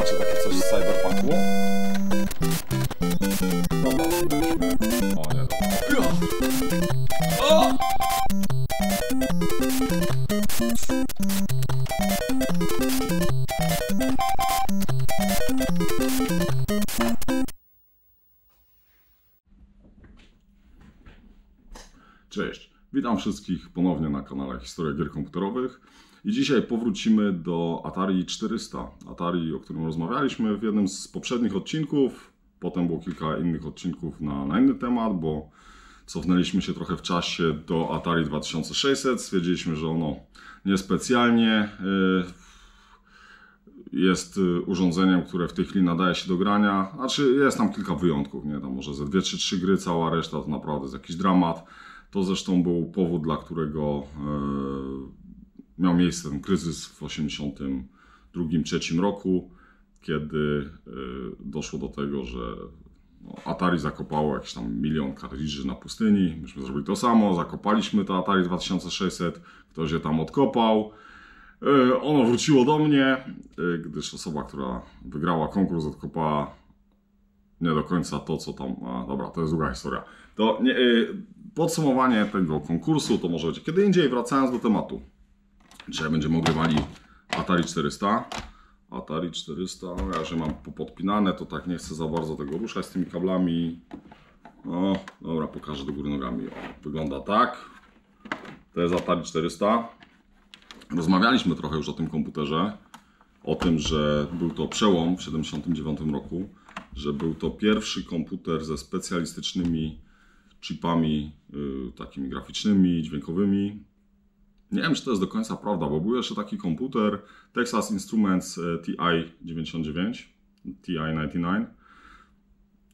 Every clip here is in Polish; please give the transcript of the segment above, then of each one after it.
Macie takie coś z Cyberpunku? Dobra, spróbujmy. O nie, dobra. O! Cześć, witam wszystkich ponownie na kanale Historia Gier Komputerowych i dzisiaj powrócimy do Atari 400. Atari, o którym rozmawialiśmy w jednym z poprzednich odcinków, potem było kilka innych odcinków na inny temat, bo cofnęliśmy się trochę w czasie do Atari 2600, stwierdziliśmy, że ono niespecjalnie jest urządzeniem, które w tej chwili nadaje się do grania. Znaczy jest tam kilka wyjątków, nie? Tam może ze 2 czy 3 gry, cała reszta to naprawdę jest jakiś dramat. To zresztą był powód, dla którego miał miejsce ten kryzys w 1982-1983 roku, kiedy doszło do tego, że Atari zakopało jakiś tam 1 000 000 kartridży na pustyni. Myśmy zrobili to samo, zakopaliśmy to Atari 2600, ktoś je tam odkopał. Ono wróciło do mnie, gdyż osoba, która wygrała konkurs, odkopała nie do końca to, co tam... dobra, to jest długa historia. To nie, podsumowanie tego konkursu to może być kiedy indziej, wracając do tematu. Dzisiaj będziemy ogrywali Atari 400. Atari 400, no ja że mam popodpinane, to tak nie chcę za bardzo tego ruszać z tymi kablami. O, dobra, pokażę do góry nogami. O, wygląda tak. To jest Atari 400. Rozmawialiśmy trochę już o tym komputerze. O tym, że był to przełom w 1979 roku. Że był to pierwszy komputer ze specjalistycznymi chipami takimi graficznymi, dźwiękowymi. Nie wiem, czy to jest do końca prawda, bo był jeszcze taki komputer Texas Instruments TI-99, TI-99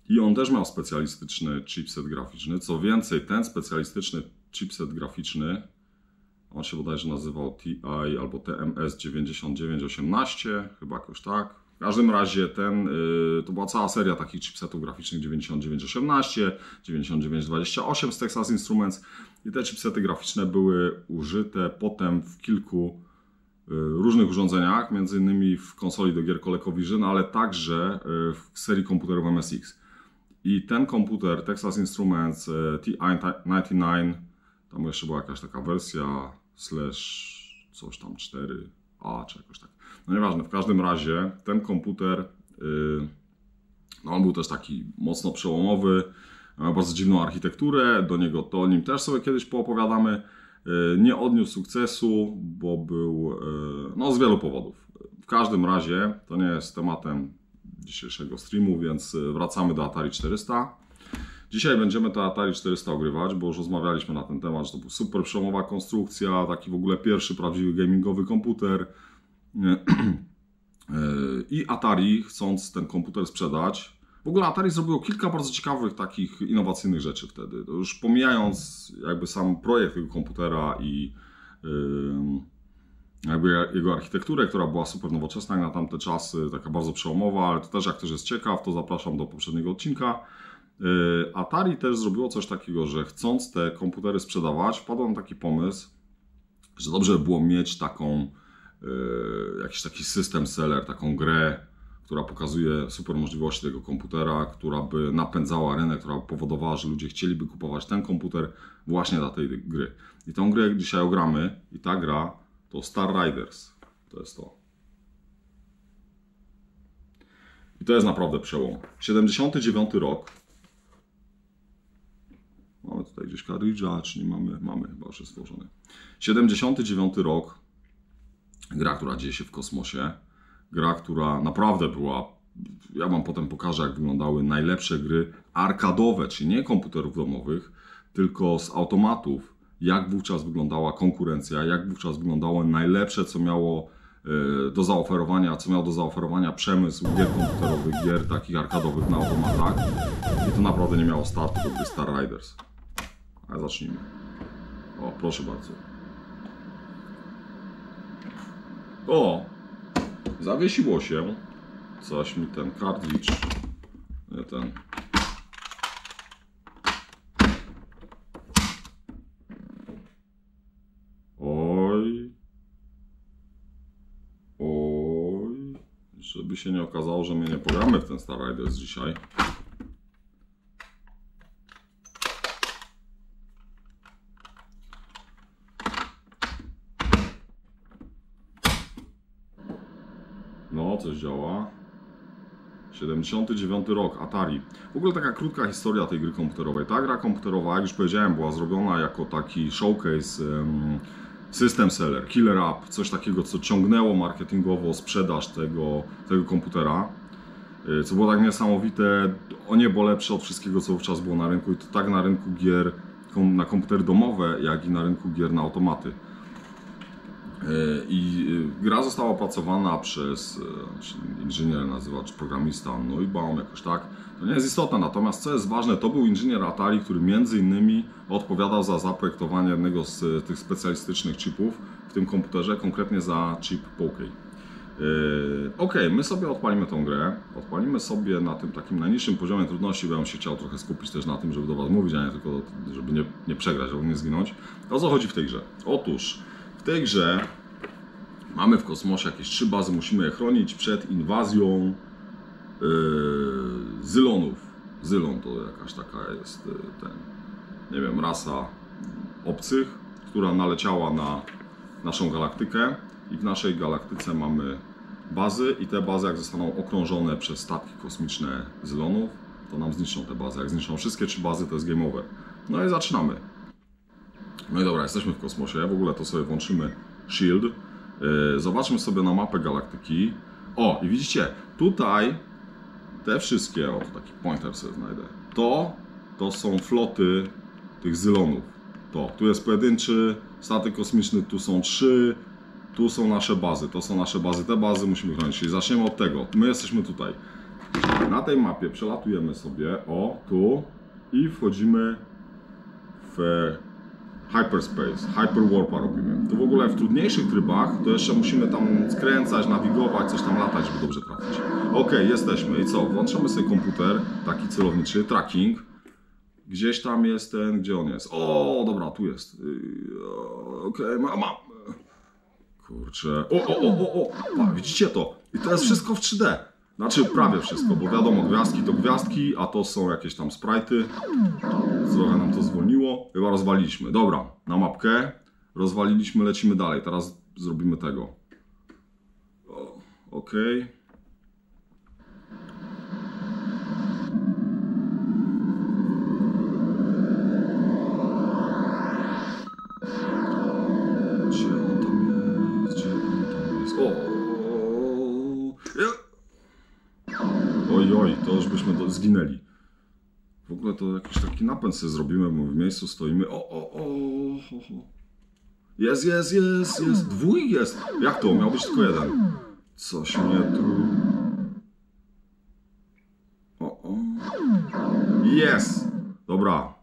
i on też miał specjalistyczny chipset graficzny. Co więcej, ten specjalistyczny chipset graficzny, on się bodajże nazywał TI albo TMS 9918, chyba jakoś tak. W każdym razie to była cała seria takich chipsetów graficznych 9918, 9928 z Texas Instruments i te chipsety graficzne były użyte potem w kilku różnych urządzeniach, między innymi w konsoli do gier ColecoVision, ale także w serii komputerów MSX. I ten komputer Texas Instruments TI-99, tam jeszcze była jakaś taka wersja / coś tam 4A czy jakoś tak. No nieważne, w każdym razie ten komputer, no on był też taki mocno przełomowy, miał bardzo dziwną architekturę, o nim też sobie kiedyś poopowiadamy. Nie odniósł sukcesu, bo był, no z wielu powodów. W każdym razie to nie jest tematem dzisiejszego streamu, więc wracamy do Atari 400. Dzisiaj będziemy to Atari 400 ogrywać, bo już rozmawialiśmy na ten temat, że to była super przełomowa konstrukcja, taki w ogóle pierwszy prawdziwy gamingowy komputer. I Atari, chcąc ten komputer sprzedać, w ogóle Atari zrobiło kilka bardzo ciekawych takich innowacyjnych rzeczy wtedy. To już pomijając jakby sam projekt tego komputera i jakby jego architekturę, która była super nowoczesna jak na tamte czasy, taka bardzo przełomowa, ale to też jak ktoś jest ciekaw, to zapraszam do poprzedniego odcinka. Atari też zrobiło coś takiego, że chcąc te komputery sprzedawać, wpadło na taki pomysł, że dobrze by było mieć taką jakiś taki system seller, taką grę, która pokazuje super możliwości tego komputera, która by napędzała rynek, która by powodowała, że ludzie chcieliby kupować ten komputer właśnie dla tej gry. I tą grę dzisiaj ogramy i ta gra to Star Riders. To jest to. I to jest naprawdę przełom. 79 rok. Mamy tutaj gdzieś kartridża, czy nie mamy? Mamy, chyba już jest stworzony. 79 rok. Gra, która dzieje się w kosmosie. Gra, która naprawdę była... Ja wam potem pokażę, jak wyglądały najlepsze gry arkadowe, czyli nie komputerów domowych, tylko z automatów. Jak wówczas wyglądała konkurencja, jak wówczas wyglądało najlepsze, co miało do zaoferowania przemysł gier komputerowych, gier takich arkadowych na automatach. I to naprawdę nie miało startu do gry Star Riders. Ale zacznijmy. O, proszę bardzo. O! Zawiesiło się. Coś mi ten kartridż. Nie ten. Oj. Oj. Żeby się nie okazało, że my nie pogramy w ten Star Riders dzisiaj. No, coś działa. 79 rok, Atari. W ogóle taka krótka historia tej gry komputerowej. Ta gra komputerowa, jak już powiedziałem, była zrobiona jako taki showcase, system seller, killer app, coś takiego, co ciągnęło marketingowo sprzedaż tego komputera. Co było tak niesamowite, o niebo lepsze od wszystkiego, co wówczas było na rynku. I to tak na rynku gier na komputery domowe, jak i na rynku gier na automaty. I gra została opracowana przez inżynier, nazywa, czy programista Neubaum, jakoś tak. To nie jest istotne, natomiast co jest ważne, to był inżynier Atari, który między innymi odpowiadał za zaprojektowanie jednego z tych specjalistycznych chipów w tym komputerze, konkretnie za chip Poké. Ok, my sobie odpalimy tą grę, odpalimy sobie na tym takim najniższym poziomie trudności, bo ja bym się chciał trochę skupić też na tym, żeby do Was mówić, a nie tylko żeby nie przegrać, żeby nie zginąć. O co chodzi w tej grze? Otóż w tej grze mamy w kosmosie jakieś 3 bazy, musimy je chronić przed inwazją Zylonów. Zylon to jakaś taka jest, nie wiem, rasa obcych, która naleciała na naszą galaktykę i w naszej galaktyce mamy bazy i te bazy, jak zostaną okrążone przez statki kosmiczne Zylonów, to nam zniszczą te bazy. Jak zniszczą wszystkie 3 bazy, to jest game over. No i zaczynamy. No i dobra, jesteśmy w kosmosie, w ogóle to sobie włączymy Shield. Zobaczmy sobie na mapę galaktyki. O, i widzicie, tutaj te wszystkie, o, taki pointer sobie znajdę, to są floty tych Zylonów. Tu jest pojedynczy statek kosmiczny, tu są 3, tu są nasze bazy, to są nasze bazy, te bazy musimy chronić. Czyli zaczniemy od tego, my jesteśmy tutaj. Na tej mapie przelatujemy sobie, tu i wchodzimy w hyperspace, hyperwarpa robimy. To w ogóle w trudniejszych trybach to jeszcze musimy tam skręcać, nawigować, coś tam latać, żeby dobrze trafić. Ok, jesteśmy i co? Włączamy sobie komputer, taki celowniczy, tracking. Gdzieś tam jest ten, gdzie on jest? O, dobra, tu jest. Okej, mam. Kurczę. O, widzicie to? I to jest wszystko w 3D. Znaczy prawie wszystko, bo wiadomo, gwiazdki to gwiazdki, a to są jakieś tam sprite'y. Trochę nam to zwolniło. Chyba rozwaliliśmy. Dobra, na mapkę. Rozwaliliśmy, lecimy dalej. Teraz zrobimy tego. Ok. Gdzie on tam jest? Oj, to już byśmy zginęli. W ogóle to jakiś taki napęd sobie zrobimy, bo w miejscu stoimy. Jest. Dwójk jest. Jak to? Miał być tylko jeden. Coś mnie tu... Jest! Dobra.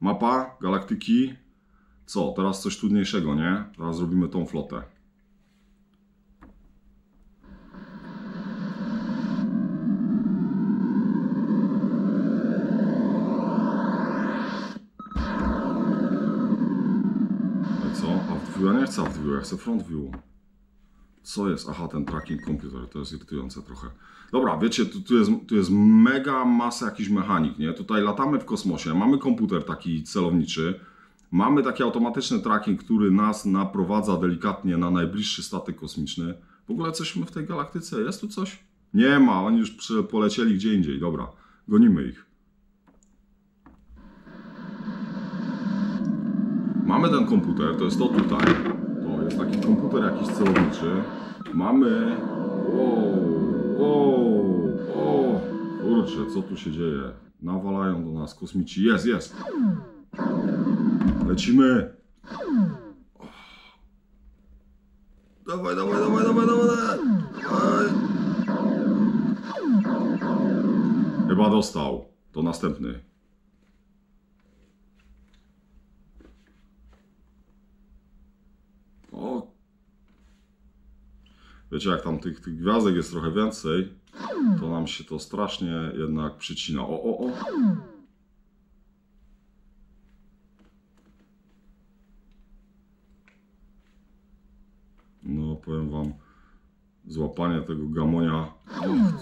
Mapa galaktyki. Co? Teraz coś trudniejszego, nie? Teraz zrobimy tą flotę. Ja nie chcę aft view, ja chcę front view. Co jest? Aha, ten tracking computer, to jest irytujące trochę. Dobra, wiecie, tu jest mega masa jakichś mechanik, nie? Tutaj latamy w kosmosie, mamy komputer taki celowniczy, mamy taki automatyczny tracking, który nas naprowadza delikatnie na najbliższy statek kosmiczny. W ogóle cośmy w tej galaktyce? Jest tu coś? Nie ma, oni już polecieli gdzie indziej. Dobra, gonimy ich. Mamy ten komputer, to jest to tutaj. To jest taki komputer jakiś celowniczy. Mamy... Kurczę, co tu się dzieje? Nawalają do nas kosmici. Jest! Lecimy! Dawaj! Chyba dostał. To następny. Wiecie, jak tam tych gwiazdek jest trochę więcej, to nam się to strasznie jednak przycina. No, powiem wam, złapanie tego gamonia,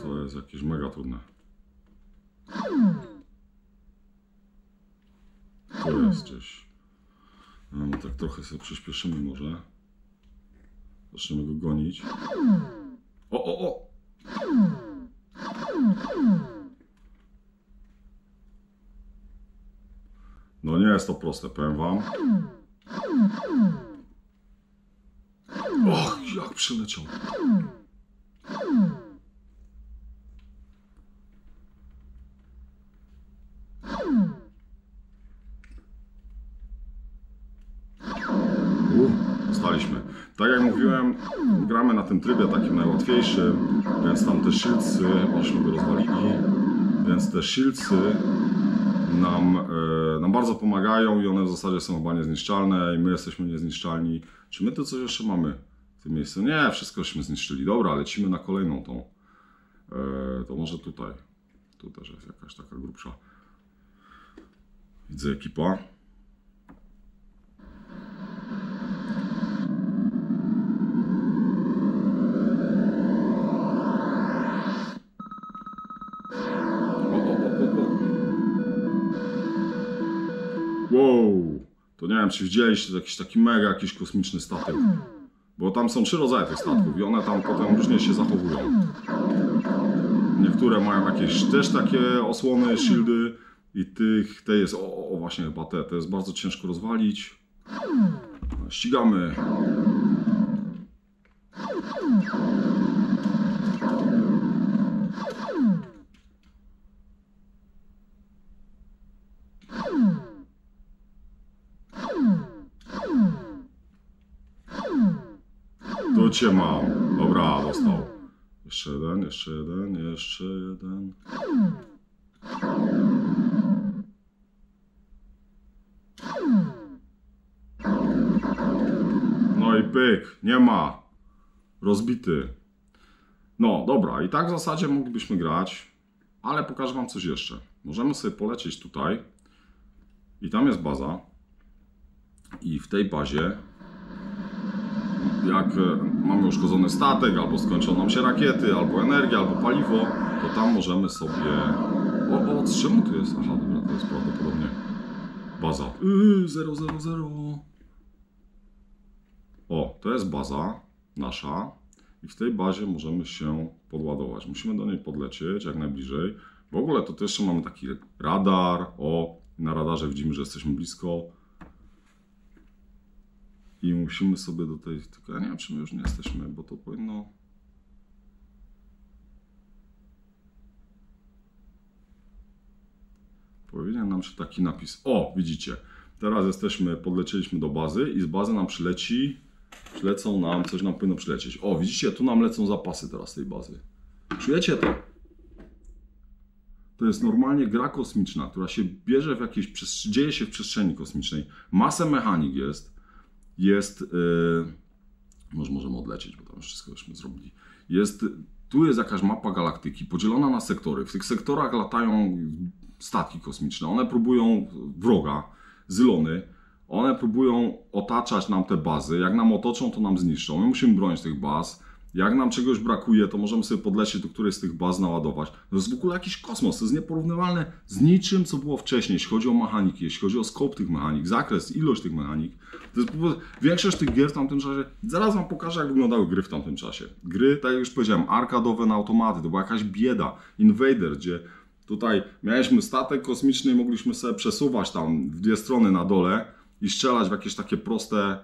to jest jakieś mega trudne. To jest gdzieś. No tak trochę sobie przyspieszymy może. Zaczniemy go gonić. O! No nie jest to proste, powiem wam. Och, jak przyleciał. Dostaliśmy. Tak jak mówiłem, gramy na tym trybie takim najłatwiejszym, więc tam te shieldsy, myśmy go rozwalili, więc te shieldsy nam bardzo pomagają i one w zasadzie są chyba niezniszczalne i my jesteśmy niezniszczalni. Czy my to coś jeszcze mamy w tym miejscu? Nie, wszystkośmy zniszczyli. Dobra, lecimy na kolejną tą. To może tutaj. Tu też jest jakaś taka grubsza. Widzę ekipa. Wow, to nie wiem, czy widzieliście jakiś taki mega, jakiś kosmiczny statek. Bo tam są 3 rodzaje tych statków i one tam potem różnie się zachowują. Niektóre mają jakieś też takie osłony, shieldy i te jest, właśnie chyba te jest bardzo ciężko rozwalić. Ścigamy. Tu cię mam. Dobra, dostał. Jeszcze jeden. No i pyk, nie ma. Rozbity. No dobra, i tak w zasadzie moglibyśmy grać, ale pokażę wam coś jeszcze. Możemy sobie polecieć tutaj i tam jest baza i w tej bazie jak mamy uszkodzony statek, albo skończą nam się rakiety, albo energia, albo paliwo, to tam możemy sobie... O, czemu tu jest? Aha, dobra, to jest prawdopodobnie baza. 000. O, to jest baza nasza i w tej bazie możemy się podładować. Musimy do niej podlecieć jak najbliżej. W ogóle to też mamy taki radar. O, na radarze widzimy, że jesteśmy blisko. I musimy sobie do tej... Tylko ja nie wiem, czy my już nie jesteśmy, bo to powinno... Powinien nam się taki napis... O, widzicie. Teraz podlecieliśmy do bazy i z bazy nam przylecą nam, coś nam powinno przylecieć. O, widzicie, tu nam lecą zapasy teraz tej bazy. Czujecie to? To jest normalnie gra kosmiczna, która się bierze w jakiejś... dzieje się w przestrzeni kosmicznej. Masę mechanik jest, może możemy odlecieć, bo tam już wszystko żeśmy zrobili. Tu jest jakaś mapa galaktyki podzielona na sektory. W tych sektorach latają statki kosmiczne. One próbują wroga, zylony. One próbują otaczać nam te bazy. Jak nam otoczą, to nam zniszczą. My musimy bronić tych baz. Jak nam czegoś brakuje, to możemy sobie podlecieć do którejś z tych baz, naładować. To jest w ogóle jakiś kosmos. To jest nieporównywalne z niczym, co było wcześniej, jeśli chodzi o mechaniki, jeśli chodzi o scope tych mechanik, zakres, ilość tych mechanik. To jest większość tych gier w tamtym czasie. Zaraz wam pokażę, jak wyglądały gry w tamtym czasie. Gry, tak jak już powiedziałem, arkadowe na automaty. To była jakaś bieda. Invader, gdzie tutaj mieliśmy statek kosmiczny i mogliśmy sobie przesuwać tam w 2 strony na dole i strzelać w jakieś takie proste,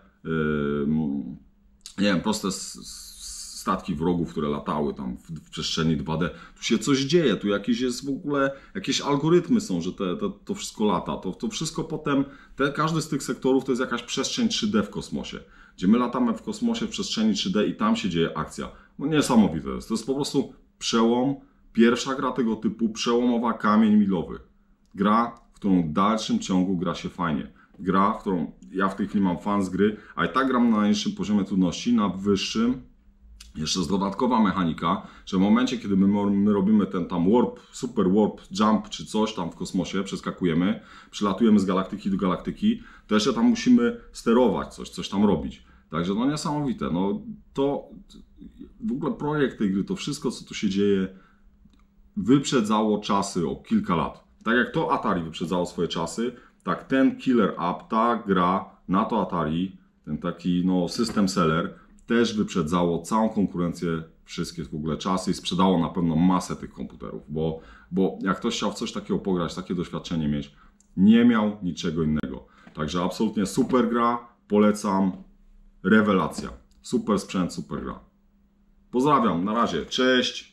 nie wiem, proste statki wrogów, które latały tam w przestrzeni 2D. Tu się coś dzieje, tu jakieś jest w ogóle, jakieś algorytmy są, że to wszystko lata. To wszystko potem, każdy z tych sektorów to jest jakaś przestrzeń 3D w kosmosie, gdzie my latamy w kosmosie w przestrzeni 3D i tam się dzieje akcja. No niesamowite jest. To jest po prostu przełom, pierwsza gra tego typu, przełomowa, kamień milowy. Gra, w którą w dalszym ciągu gra się fajnie. Gra, w którą ja w tej chwili mam fan z gry, a i tak gram na najniższym poziomie trudności, na wyższym jeszcze jest dodatkowa mechanika, że w momencie, kiedy my robimy ten tam warp, super warp, jump czy coś tam w kosmosie, przeskakujemy, przylatujemy z galaktyki do galaktyki, to jeszcze tam musimy sterować coś tam robić. Także no niesamowite. No to w ogóle projekt tej gry, to wszystko, co tu się dzieje, wyprzedzało czasy o kilka lat. Tak jak to Atari wyprzedzało swoje czasy, tak ten Killer App, ta gra na to Atari, ten taki no, system seller, też wyprzedzało całą konkurencję, wszystkie w ogóle czasy i sprzedało na pewno masę tych komputerów, bo jak ktoś chciał w coś takiego pograć, takie doświadczenie mieć, nie miał niczego innego. Także absolutnie super gra, polecam, rewelacja. Super sprzęt, super gra. Pozdrawiam, na razie, cześć!